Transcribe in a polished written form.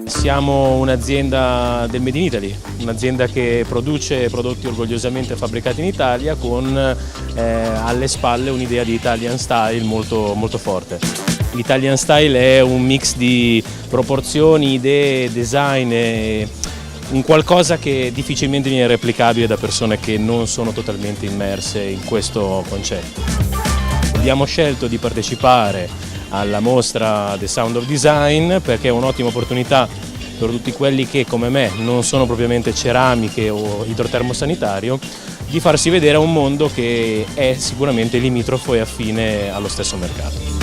Siamo un'azienda del Made in Italy, un'azienda che produce prodotti orgogliosamente fabbricati in Italia con alle spalle un'idea di Italian Style molto, molto forte. L'Italian Style è un mix di proporzioni, idee, design e un qualcosa che difficilmente viene replicabile da persone che non sono totalmente immerse in questo concetto. Abbiamo scelto di partecipare alla mostra The Sound of Design perché è un'ottima opportunità per tutti quelli che come me non sono propriamente ceramiche o idrotermosanitario di farsi vedere a un mondo che è sicuramente limitrofo e affine allo stesso mercato.